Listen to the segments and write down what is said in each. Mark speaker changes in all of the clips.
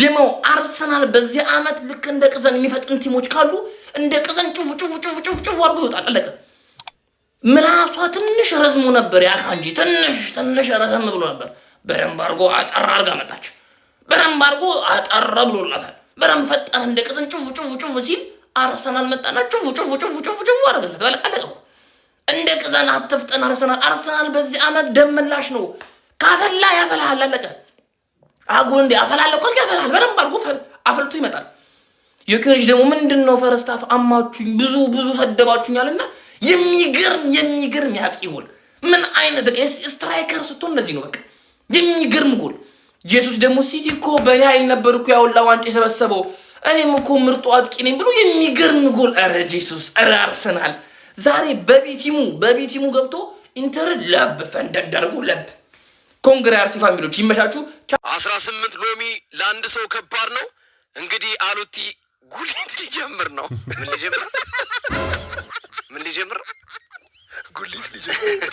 Speaker 1: ጀማው አርሰናል በዚህ አመት ልክ እንደ ቅዘን የሚፈጥን ቲሞች ካሉ እንደ ቅዘን ጩፍ አርጎ ይወጣል። አለቀ። ምላሷ ትንሽ ረዝሙ ነበር ያካንጂ ትንሽ ረዘም ብሎ ነበር። በደንብ አርጎ አጠራ አርጋ መጣች። በደንብ አርጎ አጠራ ብሎላታል። በደንብ ፈጠነ እንደ ቅዘን ጩፍ ሲል አርሰናል መጣና ጩፍ አረገለት። አለቀ። እንደ ቅዘን አትፍጠን አርሰናል በዚህ አመት ደመላሽ ነው። ካፈላ ያፈላል። አለቀ። አጉን እንደ አፈላል እኮ ያፈላል። በደንብ አርጎ አፈልቶ ይመጣል። የከሪሽ ደግሞ ምንድነው ፈረስታፍ አማቹኝ ብዙ ሰደባችሁኛልና የሚገርም ያጥቂ ጎል ምን አይነት ስትራይከር ስትሆን እንደዚህ ነው። በቃ የሚገርም ጎል። ጄሱስ ደግሞ ሲቲ እኮ በኔ ኃይል ነበር እኮ ያውላ ዋንጫ የሰበሰበው እኔም እኮ ምርጡ አጥቂ ነኝ ብሎ የሚገርም ጎል። ኧረ ጄሱስ ኧረ አርሰናል ዛሬ በቢቲሙ ገብቶ ኢንተር ለብ ፈንደደርጉ ለብ ኮንግራ አርሲ ፋሚሊዎች ይመሻችሁ።
Speaker 2: 18 ሎሚ ለአንድ ሰው ከባድ ነው። እንግዲህ አሉቲ ጉሊት ሊጀምር ነው። ምን ሊጀምር ጉሊት ሊጀምር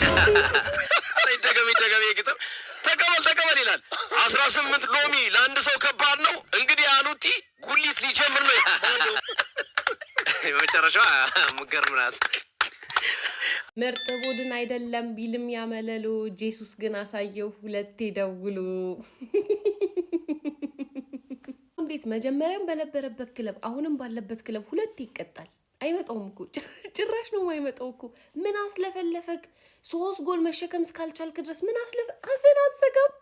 Speaker 2: ደገሚ ግጥም ተቀበል ይላል። 18 ሎሚ ለአንድ ሰው ከባድ ነው። እንግዲህ አሉቲ ጉሊት ሊጀምር ነው። መጨረሻ ሙገርም ናት።
Speaker 3: ምርጥ ቡድን አይደለም ቢልም ያመለሉ ጄሱስ ግን አሳየው ሁለቴ ደውሉ። እንዴት መጀመሪያም በነበረበት ክለብ አሁንም ባለበት ክለብ ሁለቴ ይቀጣል? አይመጣውም እኮ ጭራሽ ነው የማይመጣው እኮ። ምን አስለፈለፈክ? 3 ጎል መሸከም እስካልቻልክ ድረስ ምን አፍን አትዘጋም?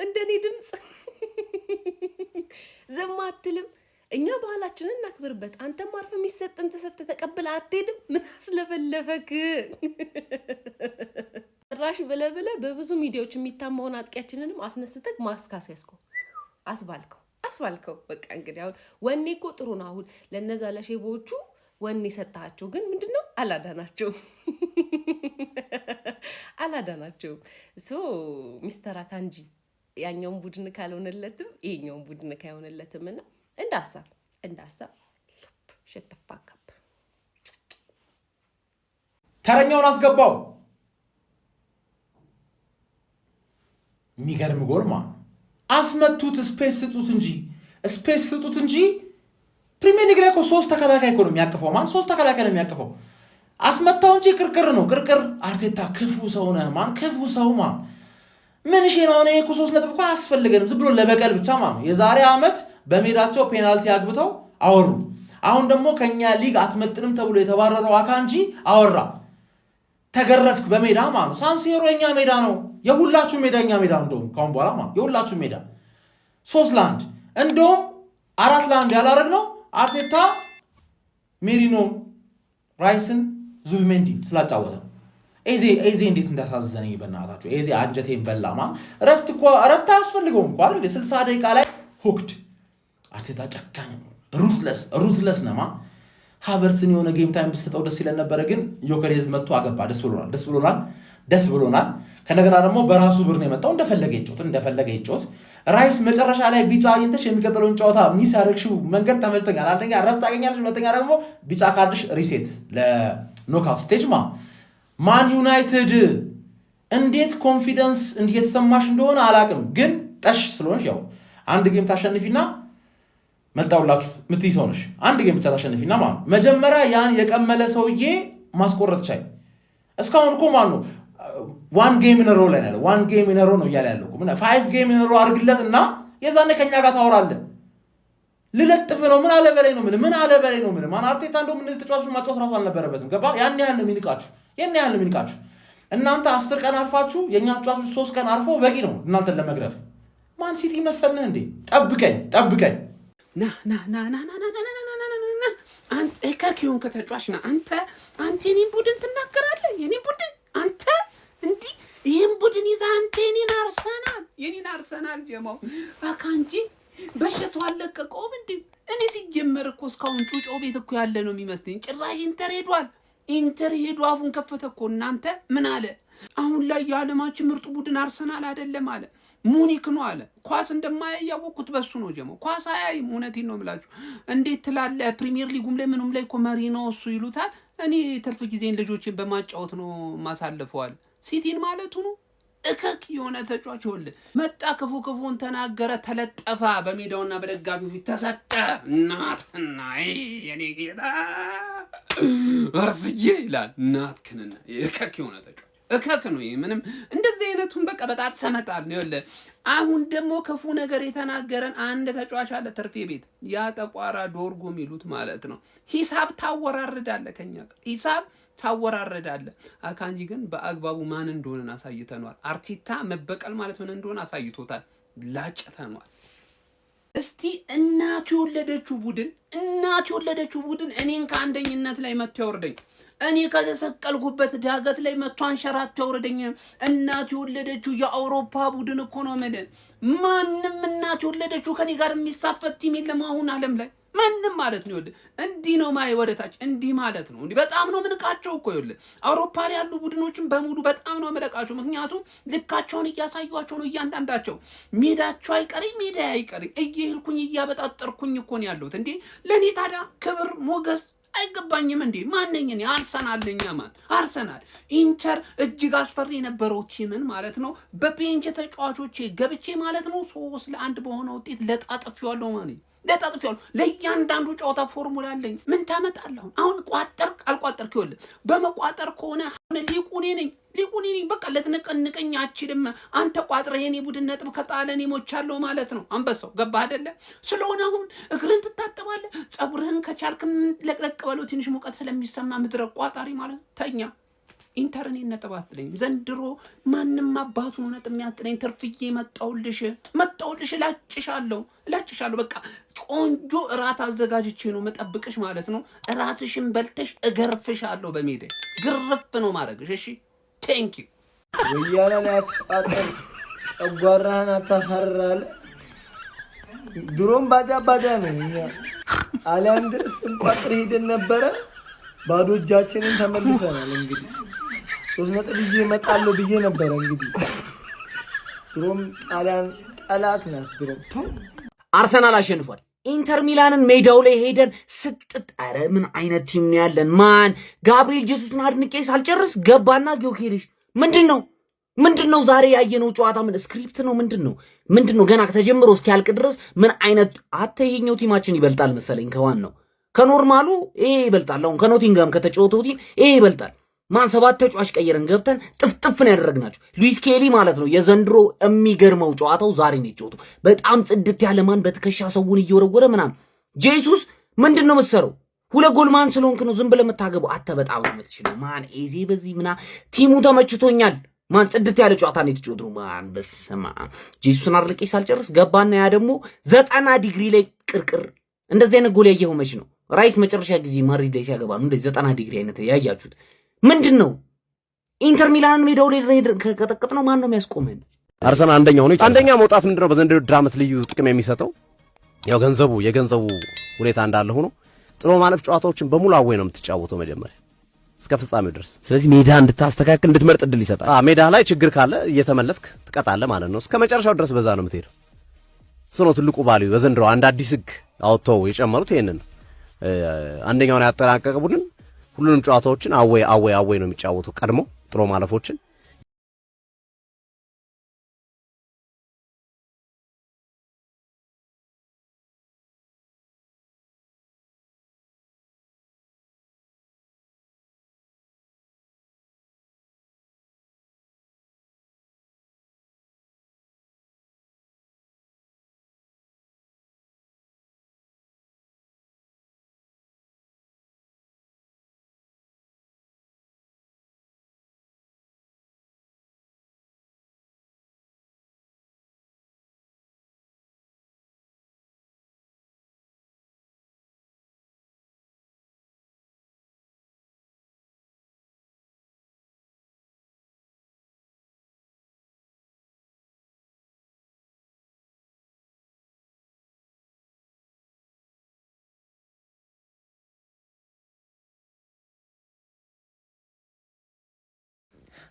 Speaker 3: እንደኔ ድምጽ ዝም አትልም? እኛ ባህላችንን እናክብርበት። አንተም አርፈ የሚሰጥን ተሰጥተህ ተቀብለ አትሄድም? ምን አስለፈለፈክ? ጭራሽ ብለ በብዙ ሚዲያዎች የሚታማውን አጥቂያችንንም አስነስተክ ማስካስ ያስኮ አስባልከው። በቃ እንግዲህ አሁን ወኔ እኮ ጥሩ ነው። አሁን ለነዛ ለሼቦቹ ወኔ ሰጣቸው፣ ግን ምንድነው አላዳናቸውም። ሚስተር አካንጂ ያኛውን ቡድን ካልሆነለትም ይሄኛውን ቡድን ካልሆነለትም እና እንደ ሀሳብ ሸተፋካፕ
Speaker 4: ተረኛውን አስገባው። የሚገርም ጎልማ አስመቱት። ስፔስ ስጡት እንጂ ፕሪሚየር ሊግ ላይ እኮ 3 ተከላካይ እኮ ነው የሚያቅፈው። 3 ተከላካይ ነው የሚያቅፈው። አስመታው እንጂ ቅርቅር ነው። አርቴታ ክፉ ሰው ነህ ክፉ ሰው ምን እሺ ነው? እኔ እኮ 3 ነጥብ እኮ አያስፈልገንም ዝም ብሎ ለበቀል ብቻ የዛሬ ዓመት በሜዳቸው ፔናልቲ አግብተው አወሩ። አሁን ደግሞ ከኛ ሊግ አትመጥንም ተብሎ የተባረረው አካንጂ አወራ። ተገረፍክ በሜዳ ሳንሲሮ የኛ ሜዳ ነው። የሁላችሁ ሜዳ የኛ ሜዳ ነው። እንደውም ካሁን በኋላ የሁላችሁ ሜዳ 3-1 እንደውም 4-1 ያላረግነው አርቴታ ሜሪኖ ራይስን ዙቢሜንዲ ስላጫወተ ነው። ኤዜ እንዴት እንዳሳዘነኝ በእናታችሁ። ኤዜ አንጀቴን በላማ። እረፍት አያስፈልገውም እኮ አይደል? 60 ደቂቃ ላይ ሁክድ። አርቴታ ጨካኝ ሩትለስ ነማ። ሃቨርትን የሆነ ጌም ታይም ብትሰጠው ደስ ይለን ነበረ፣ ግን ዮከሬዝ መጥቶ አገባ። ደስ ብሎናል። ከነገና ደግሞ በራሱ ብር ነው የመጣው። እንደፈለገ ይጮት። ራይስ መጨረሻ ላይ ቢጫ አግኝተሽ የሚቀጥለውን ጨዋታ ሚስ ያደረግሽው መንገድ ተመችቶኛል። አንደኛ ረፍት ታገኛለሽ፣ ሁለተኛ ደግሞ ቢጫ ካርድሽ ሪሴት ለኖክአውት ስቴጅ ማን ዩናይትድ እንዴት ኮንፊደንስ እየተሰማሽ እንደሆነ አላቅም፣ ግን ጠሽ ስለሆንሽ ያው አንድ ጌም ታሸንፊና መጣውላችሁ ምትይ ሰው ነሽ። አንድ ጌም ብቻ ታሸንፊና መጀመሪያ ያን የቀመለ ሰውዬ ማስቆረጥ ቻይ። እስካሁን እኮ ነው 1 ጌም ኢን ሮ ላይ ያለው 1 ጌም ኢን ሮ ነው እያለ ያለው እኮ 5 ጌም ኢን ሮ አድርግለትና የዛኔ ከኛ ጋር ታወራለህ። ልለጥፍ ነው ምን አለ በላይ ነው ማን አርቴታ እንደውም እነዚህ ተጫዋቾች ማጫወት ራሱ አልነበረበትም። ገባ? ያን ያህል ነው የሚንቃችሁ። እናንተ 10 ቀን አርፋችሁ የኛ ተጫዋቾች 3 ቀን አርፈው በቂ ነው እናንተን ለመግረፍ። ማን ሲቲ መሰልነህ እንዴ? ጠብቀኝ
Speaker 5: ና አንተ ከኪዮን ከተጫዋች ና አንተ የኔን ቡድን ትናገራለህ። የኔን ቡድን አንተ እንዲህ ይሄን ቡድን ይዛ አንተ የኔን አርሰናል ጀማው አካንጂ በሸቷ አለቀቀውም እንዴ? እኔ ሲጀመር እኮ እስካሁን ጩጮ ቤት እኮ ያለ ነው የሚመስለኝ። ጭራሽ ኢንተር ሄዶ አፉን ከፈተ እኮ። እናንተ ምን አለ? አሁን ላይ የዓለማችን ምርጡ ቡድን አርሰናል አይደለም አለ፣ ሙኒክ ነው አለ። ኳስ እንደማያውቁት በሱ ነው ጀማው። ኳስ አያይም። እውነቴን ነው የምላችሁ። እንዴት ትላለህ? ፕሪሚየር ሊጉም ላይ ምኑም ላይ እኮ መሪ ነው እሱ ይሉታል። እኔ ትርፍ ጊዜን ልጆችን በማጫወት ነው ማሳልፈዋል። ሲቲን ማለቱ ነው እከክ የሆነ ተጫዋች ይኸውልህ መጣ፣ ክፉ ክፉን ተናገረ፣ ተለጠፈ፣ በሜዳውና በደጋፊው ፊት ተሰጠ። እናትና የኔ ጌታ አርስዬ ይላል። እናትክንና እከክ የሆነ ተጫዋች እከክ ነው። ምንም እንደዚህ አይነቱን በቃ በጣት ሰመጣል ነው ይኸውልህ። አሁን ደግሞ ክፉ ነገር የተናገረን አንድ ተጫዋች አለ ትርፌ ቤት፣ ያ ጠቋራ ዶርጎ የሚሉት ማለት ነው። ሂሳብ ታወራርዳለህ ከኛ ጋር ሂሳብ ታወራረዳለህ። አካንጂ ግን በአግባቡ ማን እንደሆነ አሳይተናል። አርቴታ መበቀል ማለት ምን እንደሆነ አሳይቶታል። ላጭተናል። እስቲ እናቱ የወለደችው ቡድን እኔን ከአንደኝነት ላይ መጥቶ ያወርደኝ። እኔ ከተሰቀልኩበት ዳገት ላይ መጥቶ አንሸራቶ ያወርደኝ። እናቱ የወለደችው የአውሮፓ ቡድን እኮ ነው የምልህ። ማንም እናቱ የወለደችው ከኔ ጋር የሚሳፈት ቲም የለም አሁን ዓለም ላይ ማንም ማለት ነው። ይኸውልህ እንዲህ ነው ማይ ወደታች እንዲህ ማለት ነው። እንዲህ በጣም ነው ምንቃቸው እኮ ይኸውልህ አውሮፓ ላይ ያሉ ቡድኖችን በሙሉ በጣም ነው መለቃቸው። ምክንያቱም ልካቸውን እያሳዩአቸው ነው። እያንዳንዳቸው ሜዳቸው አይቀሪ ሜዳ አይቀሪ እየሄድኩኝ እያበጣጠርኩኝ እኮ ነው ያለሁት። እንዴ ለኔ ታዲያ ክብር ሞገስ አይገባኝም እንዴ? ማንኝ እኔ አርሰናል ለኛ ማን አርሰናል ኢንተር እጅግ አስፈሪ የነበረው ቲምን ማለት ነው በቤንች ተጫዋቾቼ ገብቼ ማለት ነው 3-1 በሆነ ውጤት ለጣጥፌዋለሁ ማለት ለጣጥፌዋለሁ። ለእያንዳንዱ ጨዋታ ፎርሙላ አለኝ። ምን ታመጣለህ አሁን? ቋጠርክ አልቋጠርክ ይኸውልህ በመቋጠር ከሆነ ሊቁኔ ነኝ በቃ ልትነቀንቀኝ አችልም። አንተ ቋጥረህ የኔ ቡድን ነጥብ ከጣለ እኔ ሞቻለሁ ማለት ነው። አንበሳው ገባህ አይደለ? ስለሆነ አሁን እግርን ትታጠባለህ፣ ጸጉርህን ከቻልክም ለቅለቅ በለው ትንሽ ሙቀት ስለሚሰማ ምድረ ቋጣሪ ማለት ተኛ። ኢንተርን ነጥብ አትለኝም ዘንድሮ ማንም አባቱ ነው ነጥብ የሚያስጥለኝ። ትርፍዬ መጣውልሽ ላጭሻለሁ። በቃ ቆንጆ እራት አዘጋጅቼ ነው መጠብቅሽ ማለት ነው። እራትሽን በልተሽ እገርፍሻለሁ። በሜዳ ግርፍ ነው ማድረግሽ። እሺ ቴንክ ዩ።
Speaker 6: ወያላ ላይ አጣጣል ጨጓራህን አታሳርራለህ። ድሮም ባዳ ነው። እኛ ጣሊያን ድረስ እንቋጥር ሄደን ነበረ። ባዶ እጃችንን ተመልሰናል። እንግዲህ 3 ነጥብ ይዤ እመጣለሁ ብዬ ነበረ። እንግዲህ ድሮም ጣሊያን ጠላት ናት። ድሮም
Speaker 7: አርሰናል አሸንፏል። ኢንተር ሚላንን ሜዳው ላይ ሄደን ስጥጥ። ኧረ ምን አይነት ቲም ያለን ማን! ጋብሪኤል ጄሱስን አድንቄ ሳልጨርስ ገባና ጊዮኬሬሽ ምንድን ነው ዛሬ ያየነው ጨዋታ? ምን ስክሪፕት ነው? ምንድን ነው ገና ከተጀምሮ እስኪያልቅ ድረስ ምን አይነት ይሄኛው ቲማችን ይበልጣል መሰለኝ ከዋናው ከኖርማሉ ይሄ ይበልጣል። አሁን ከኖቲንጋም ከተጫወተው ቲም ይሄ ይበልጣል። ማን 7 ተጫዋች ቀይረን ገብተን ጥፍጥፍን ያደረግናቸው ሉዊስ ኬሊ ማለት ነው። የዘንድሮ የሚገርመው ጨዋታው ዛሬ ነው የጨዋታው። በጣም ጽድት ያለ ማን በትከሻ ሰውን እየወረወረ ምናምን። ጄሱስ ምንድነው መሰረው 2 ጎል ማን ስለሆንክ ነው ዝም ብለህ የምታገበው? አተ በጣም ነው የምትችለው ማን። ኤዜ በዚህ ምና ቲሙ ተመችቶኛል። ማን ጽድት ያለ ጨዋታ ነው የተጫወተው ማን። በስማ ጄሱስን አርልቄ ሳልጨርስ ገባና ያ ደግሞ 90 ዲግሪ ላይ ቅርቅር። እንደዚህ አይነት ጎል ያየኸው መች ነው? ራይስ መጨረሻ ጊዜ ማድሪድ ላይ ሲያገባ ነው እንደዚህ 90 ዲግሪ አይነት ያያችሁት? ምንድን ነው ኢንተር ሚላንን ሜዳው ላይ ከቀጠቀጥ ነው ማን ነው የሚያስቆመን?
Speaker 2: አርሰናል አንደኛው ነው። አንደኛ መውጣት ምንድነው በዘንድሮ ዓመት ልዩ ጥቅም የሚሰጠው ያው የገንዘቡ ሁኔታ እንዳለ ሆኖ ጥሎ ማለፍ ጨዋታዎችን በሙሉ አወይ ነው የምትጫወተው መጀመሪያ እስከ ፍጻሜው ድረስ። ስለዚህ ሜዳ እንድታስተካክል እንድትመርጥ እድል ይሰጣል። ሜዳ ላይ ችግር ካለ እየተመለስክ ትቀጣለህ ማለት ነው። እስከ መጨረሻው ድረስ በዛ ነው የምትሄደው። እሱ ነው ትልቁ ቫልዩ። በዘንድሮ አንድ አዲስ ህግ አውጥተው የጨመሩት ይሄንን ነው። አንደኛውን ያጠናቀቀ ቡድን ሁሉንም ጨዋታዎችን አወይ ነው የሚጫወቱ ቀድሞ ጥሎ ማለፎችን።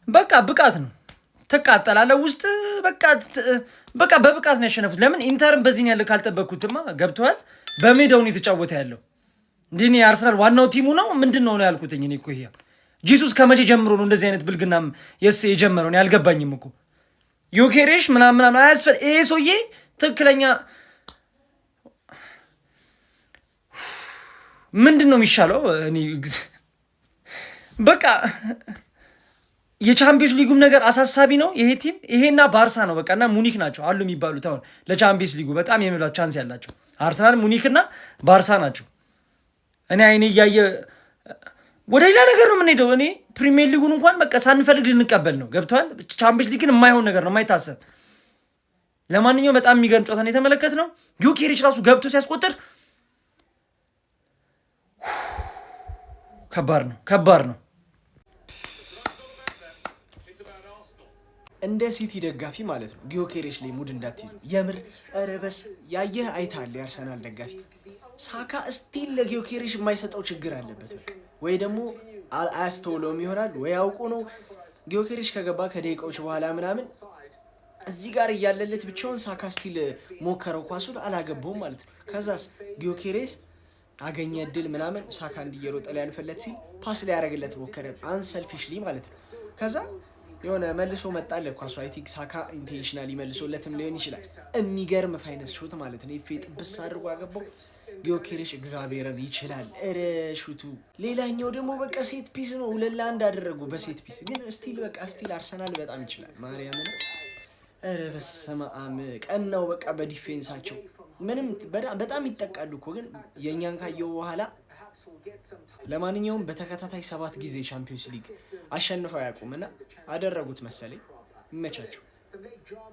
Speaker 8: በቃ ብቃት ነው። ትቃጠላለህ ውስጥ በቃ በብቃት ነው ያሸነፉት። ለምን ኢንተርን በዚህ ያለ ካልጠበቅኩትማ ገብቷል። በሜዳው ነው የተጫወተ ያለው። እንዴ አርሰናል ዋናው ቲሙ ነው ምንድነው ነው ያልኩትኝ። እኔ እኮ ይሄ ጂሱስ ከመቼ ጀምሮ ነው እንደዚህ አይነት ብልግናም የጀመረው? ያልገባኝም እኮ ዮኬሬሽ ምናምን አያስፈል ይሄ ሰውዬ ትክክለኛ ምንድን ነው የሚሻለው? እኔ በቃ የቻምፒየንስ ሊጉም ነገር አሳሳቢ ነው። ይሄ ቲም ይሄና ባርሳ ነው በቃ እና ሙኒክ ናቸው አሉ የሚባሉት አሁን ለቻምፒየንስ ሊጉ በጣም የመብላት ቻንስ ያላቸው አርሰናል፣ ሙኒክ እና ባርሳ ናቸው። እኔ አይኔ እያየ ወደ ሌላ ነገር ነው የምንሄደው። እኔ ፕሪሚየር ሊጉን እንኳን በቃ ሳንፈልግ ልንቀበል ነው። ገብተዋል። ቻምፒየንስ ሊግን የማይሆን ነገር ነው የማይታሰብ። ለማንኛውም በጣም የሚገርም ጨዋታን የተመለከት ነው። ጊዮኬሬሽ ራሱ ገብቶ ሲያስቆጥር ከባድ ነው።
Speaker 9: እንደ ሲቲ ደጋፊ ማለት ነው ጊዮኬሬሽ ላይ ሙድ እንዳትይዙ የምር ረበስ ያየህ አይታል። የአርሰናል ደጋፊ ሳካ ስቲል ለጊዮኬሬሽ የማይሰጠው ችግር አለበት። በቃ ወይ ደግሞ አያስተውለውም ይሆናል ወይ አውቁ ነው። ጊዮኬሬሽ ከገባ ከደቂቃዎች በኋላ ምናምን እዚህ ጋር እያለለት ብቻውን ሳካ ስቲል ሞከረው ኳሱን አላገባውም ማለት ነው። ከዛስ ጊዮኬሬሽ አገኘ እድል ምናምን ሳካ እንዲየሮጠ ላይ ያልፈለት ሲል ፓስ ላይ ያደረግለት ሞከረ አንሰልፊሽሊ ማለት ነው። ከዛ የሆነ መልሶ መጣለ ኳሱ። አይ ቲንክ ሳካ ኢንቴንሽናሊ መልሶለትም ሊሆን ይችላል። የሚገርም ፋይነስ ሹት ማለት ነው። ይፌ ጥብስ አድርጎ አገባው። ጊዮኬሬሽ እግዚአብሔርን ይችላል ሹቱ። ሌላኛው ደግሞ በቃ ሴት ፒስ ነው። 2-1 አደረጉ በሴት ፒስ። ግን ስቲል አርሰናል በጣም ይችላል። ማርያምን በስመ አብ ቀናው በቃ በዲፌንሳቸው ምንም በጣም ይጠቃሉ እኮ ግን የኛን ካየው በኋላ ለማንኛውም በተከታታይ 7 ጊዜ ቻምፒየንስ ሊግ አሸንፈው አያውቁምና አደረጉት መሰለኝ። ይመቻቸው።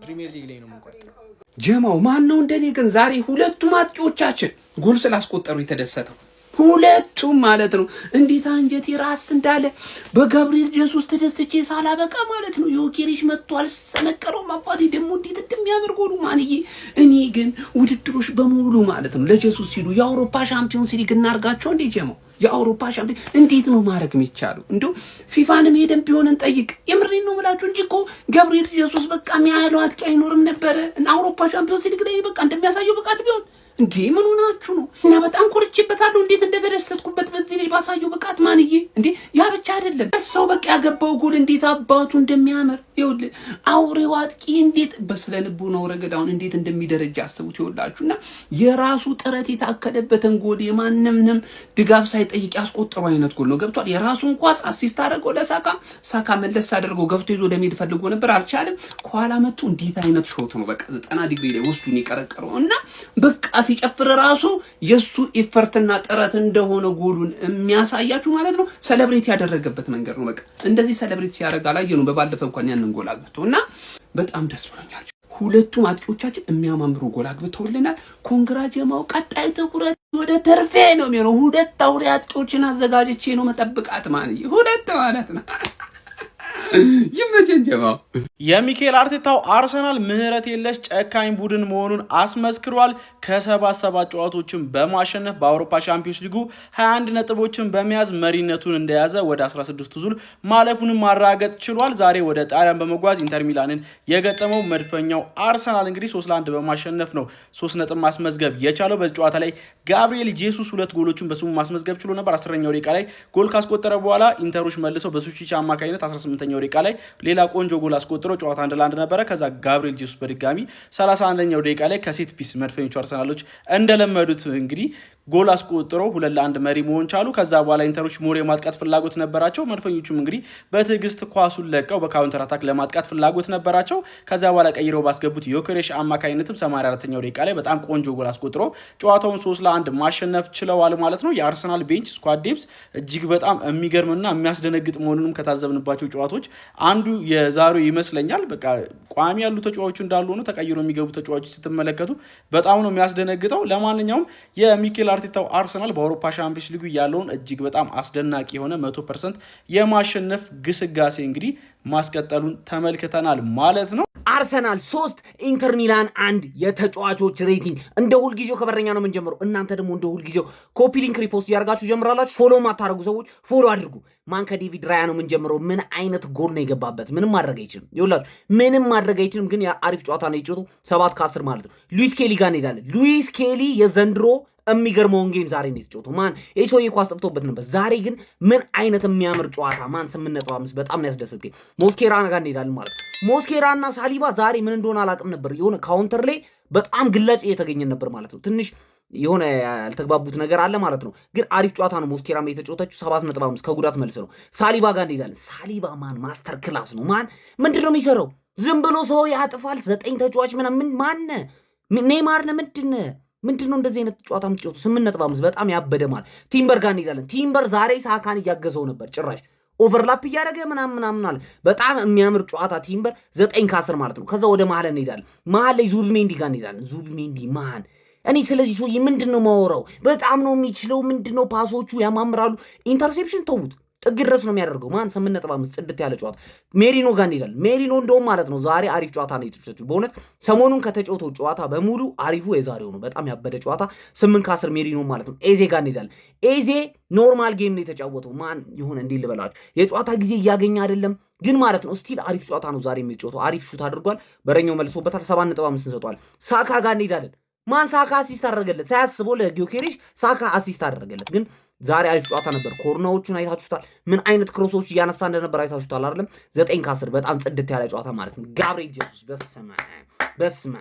Speaker 9: ፕሪሚየር ሊግ ላይ ነው የምንቆጥረው።
Speaker 5: ጀማው ማን ነው እንደኔ ግን ዛሬ ሁለቱም አጥቂዎቻችን ጎል ስላስቆጠሩ የተደሰተው? ሁለቱም ማለት ነው። እንዴት አንጀቴ ራስ እንዳለ በጋብሪኤል ጄሱስ ተደስቼ ሳላበቃ ማለት ነው። ዮኬሬሽ መጥቷል ሰነቀረው ማባቴ ደግሞ እንዴት እንደሚያምር ጎሉ ማንዬ። እኔ ግን ውድድሮች በሙሉ ማለት ነው ለጄሱስ ሲሉ የአውሮፓ ሻምፒዮንስ ሊግ እናርጋቸው እንዴ ጀማው። የአውሮፓ ሻምፒዮን እንዴት ነው ማድረግ የሚቻለው? እንዴ ፊፋንም ሄደን ቢሆን እንጠይቅ። የምሬን ነው ብላችሁ እንጂ እኮ ጋብሪኤል ጄሱስ በቃ የሚያህለው አጥቂ አይኖርም ነበረ እና አውሮፓ ሻምፒዮንስ ሊግ ላይ በቃ እንደሚያሳየው ብቃት ቢሆን እንዴ ምን ሆናችሁ ነው? እና በጣም ኮርቼበታለሁ። እንዴት እንደተደሰትኩበት በዚህ ልጅ ባሳየው ብቃት ማንዬ። እንዴ ያ ብቻ አይደለም ሰው በቃ ያገባው ጎል እንዴት አባቱ እንደሚያምር ይኸውልህ። አውሬው አጥቂ እንዴት በስለ ልቡ ነው ረገዳውን እንዴት እንደሚደረጃ አስቡት ይኸውላችሁና የራሱ ጥረት የታከለበትን ጎል የማንምንም ድጋፍ ሳይጠይቅ ያስቆጠረው አይነት ጎል ነው። ገብቷል። የራሱን ኳስ አሲስት አደረገው ለሳካ። ሳካ መለስ አድርገው ገፍቶ ይዞ ለሚድ ፈልጎ ነበር አልቻለም። ከኋላ መጥቶ እንዴት አይነት ሾት ነው በቃ 90 ዲግሪ ላይ ውስጡን ይቀረቀረው እና በቃ ሲጨፍር ራሱ የሱ ኢፈርትና ጥረት እንደሆነ ጎሉን የሚያሳያችሁ ማለት ነው። ሰለብሬት ያደረገበት መንገድ ነው። በቃ እንደዚህ ሰለብሬት ሲያደርግ አላየነው በባለፈው እንኳን ያንን ጎል አግብቶ እና በጣም ደስ ብሎኛል። ሁለቱም አጥቂዎቻችን የሚያማምሩ ጎል አግብተውልናል። ኮንግራ ጀማው። ቀጣይ ትኩረት ወደ ተርፌ ነው የሚሆነው። 2 አውሬ አጥቂዎችን አዘጋጅቼ ነው መጠብቃት ማለት 2 ማለት ነው። ይመቸን ጀማው።
Speaker 10: የሚኬል አርቴታው አርሰናል ምህረት የለሽ ጨካኝ ቡድን መሆኑን አስመስክሯል። ከ77 ጨዋታዎችን በማሸነፍ በአውሮፓ ሻምፒዮንስ ሊጉ 21 ነጥቦችን በመያዝ መሪነቱን እንደያዘ ወደ 16ቱ ዙር ማለፉንም ማረጋገጥ ችሏል። ዛሬ ወደ ጣሊያን በመጓዝ ኢንተር ሚላንን የገጠመው መድፈኛው አርሰናል እንግዲህ 3-1 በማሸነፍ ነው 3 ነጥብ ማስመዝገብ የቻለው። በዚህ ጨዋታ ላይ ጋብሪኤል ጄሱስ 2 ጎሎችን በስሙ ማስመዝገብ ችሎ ነበር። 10ኛው ደቂቃ ላይ ጎል ካስቆጠረ በኋላ ኢንተሮች መልሰው በሱቺች አማካኝነት 18ኛው ደቂቃ ላይ ሌላ ቆንጆ ጎል አስቆጥሮ ጨዋታ 1-1 ነበረ። ከዛ ጋብሪኤል ጄሱስ በድጋሚ 31ኛው ደቂቃ ላይ ከሴት ፒስ መድፈኞቹ አርሰናሎች እንደለመዱት እንግዲህ ጎል አስቆጥሮ 2-1 መሪ መሆን ቻሉ። ከዛ በኋላ ኢንተሮች ሞር የማጥቃት ፍላጎት ነበራቸው። መድፈኞቹም እንግዲህ በትዕግስት ኳሱን ለቀው በካውንተር አታክ ለማጥቃት ፍላጎት ነበራቸው። ከዛ በኋላ ቀይረው ባስገቡት ዮኬሬሽ አማካኝነትም 84ኛው ደቂቃ ላይ በጣም ቆንጆ ጎል አስቆጥሮ ጨዋታውን 3-1 ማሸነፍ ችለዋል ማለት ነው። የአርሰናል ቤንች ስኳድ ዴፕስ እጅግ በጣም የሚገርምና የሚያስደነግጥ መሆኑንም ከታዘብንባቸው ጨዋታዎች አንዱ የዛሬው ይመስለኛል። በቃ ቋሚ ያሉ ተጫዋቾች እንዳሉ ሆኖ ተቀይሮ የሚገቡ ተጫዋቾች ስትመለከቱ በጣም ነው የሚያስደነግጠው። ለማንኛውም የሚኬል አርቴታው አርሰናል በአውሮፓ ሻምፒዮንስ ሊጉ ያለውን እጅግ በጣም አስደናቂ የሆነ 100% የማሸነፍ ግስጋሴ እንግዲህ ማስቀጠሉን ተመልክተናል ማለት ነው።
Speaker 7: አርሰናል 3 ኢንተር ሚላን 1 የተጫዋቾች ሬቲንግ እንደ ሁልጊዜው ከበረኛ ነው የምንጀምረው። እናንተ ደግሞ እንደ ሁልጊዜው ኮፒ ሊንክ ሪፖስት ያርጋችሁ ጀምራላችሁ። ፎሎ ማታረጉ ሰዎች ፎሎ አድርጉ። ማን ከዴቪድ ራያ ነው የምንጀምረው። ምን አይነት ጎል ነው የገባበት? ምንም ማድረግ አይችልም። ይኸውላችሁ ምንም ማድረግ አይችልም፣ ግን አሪፍ ጨዋታ ነው የጨዋታው 7 ከ10 ማለት ነው። ሉዊስ ኬሊ ጋር እንሄዳለን። ሉዊስ ኬሊ የዘንድሮ የሚገርመውን ጌም ዛሬ ነው የተጫወተው። ማን ይህ ሰውዬ ኳስ ጠፍቶበት ነበር። ዛሬ ግን ምን አይነት የሚያምር ጨዋታ ማን 8.5 በጣም ነው ያስደሰት ጌም። ሞስኬራ ጋር እንሄዳለን ማለት ነው። ሞስኬራና ሳሊባ ዛሬ ምን እንደሆነ አላውቅም ነበር። የሆነ ካውንተር ላይ በጣም ግላጭ እየተገኘ ነበር ማለት ነው። ትንሽ የሆነ ያልተግባቡት ነገር አለ ማለት ነው። ግን አሪፍ ጨዋታ ነው። ሞስኬራም የተጫወተችው 7.5 ከጉዳት መልስ ነው። ሳሊባ ጋር እንሄዳለን። ሳሊባ ማን ማስተር ክላስ ነው። ማን ምንድነው የሚሰራው? ዝም ብሎ ሰው ያጥፋል። 9 ተጫዋች ምናምን ማነ ኔይማር ነው ምንድነው እንደዚህ አይነት ጨዋታ የምትጫወቱ? 8.5 በጣም ያበደ ማለት። ቲምበር ጋር እንሄዳለን። ቲምበር ዛሬ ሳካን እያገዘው ነበር ጭራሽ ኦቨርላፕ እያደረገ ምናምን አለ። በጣም የሚያምር ጨዋታ ቲምበር 9-10 ማለት ነው። ከዛ ወደ መሀል እንሄዳለን። መሀል ላይ ዙቢሜንዲ ጋር እንሄዳለን። ዙቢሜንዲ ማን እኔ ስለዚህ ሰውዬ ምንድነው ማወራው? በጣም ነው የሚችለው። ምንድነው ፓሶቹ ያማምራሉ። ኢንተርሴፕሽን ተውት፣ ጥግ ድረስ ነው የሚያደርገው። ማን 8.5 ጽድት ያለ ጨዋታ። ሜሪኖ ጋር እንሄዳለን። ሜሪኖ እንደውም ማለት ነው ዛሬ አሪፍ ጨዋታ ነው የተጫወተችው። በእውነት ሰሞኑን ከተጫወተው ጨዋታ በሙሉ አሪፉ የዛሬው ነው። በጣም ያበደ ጨዋታ 8-10 ሜሪኖ ማለት ነው። ኤዜ ጋር እንሄዳለን። ኤዜ ኖርማል ጌም ነው የተጫወተው። ማን ይሁን እንዴ ልበላችሁ፣ የጨዋታ ጊዜ እያገኘ አይደለም ግን ማለት ነው ስቲል አሪፍ ጨዋታ ነው ዛሬ የሚጫወተው። አሪፍ ሹት አድርጓል። በረኛው መልሶበታል። 7.5 እንሰጠዋለን። ሳካ ጋር እንሄዳለን። ማን ሳካ አሲስት አደረገለት ሳያስበው ለጊዮኬሬሽ ሳካ አሲስት አደረገለት። ግን ዛሬ አሪፍ ጨዋታ ነበር። ኮርናዎቹን አይታችሁታል። ምን አይነት ክሮሶች እያነሳ እንደነበር አይታችሁታል አይደለም? 9-10 በጣም ጽድት ያለ ጨዋታ ማለት ነው። ጋብሪኤል ጄሱስ በስመ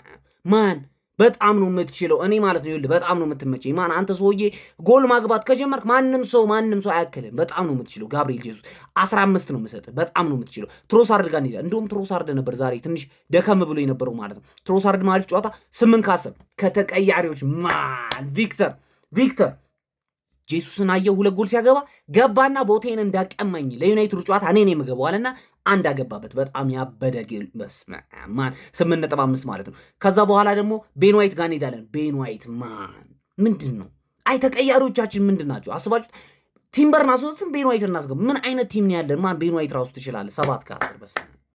Speaker 7: ማን በጣም ነው የምትችለው። እኔ ማለት ነው ይኸውልህ በጣም ነው የምትመቸኝ። ማን አንተ ሰውዬ ጎል ማግባት ከጀመርክ ማንም ሰው አያክልም። በጣም ነው የምትችለው። ጋብሪኤል ጄሱስ 15 ነው የምሰጥህ። በጣም ነው የምትችለው። ትሮሳርድ ጋር እንሄዳለን። እንደውም ትሮሳርድ ነበር ዛሬ ትንሽ ደከም ብሎ የነበረው ማለት ነው። ትሮሳርድ ማሪፍ ጨዋታ 8-10 ከተቀያሪዎች ማን ቪክተር ጄሱስን አየው 2 ጎል ሲያገባ ገባና ቦቴን እንዳቀማኝ ለዩናይትድ ጨዋታ እኔ ነኝ የምገባው አለና አንድ አገባበት። በጣም ያበደ ጌል ማን 8.5 ማለት ነው። ከዛ በኋላ ደግሞ ቤን ዋይት ጋር እንሄዳለን። ቤን ዋይት ማን ምንድን ነው? አይ ተቀያሪዎቻችን ምንድን ናቸው? አስባችሁት ቲምበርና ሶስትን ቤን ዋይት እናስገባ። ምን አይነት ቲም ነው ያለን? ማን ቤን ዋይት ራሱ ትችላለህ። 7-10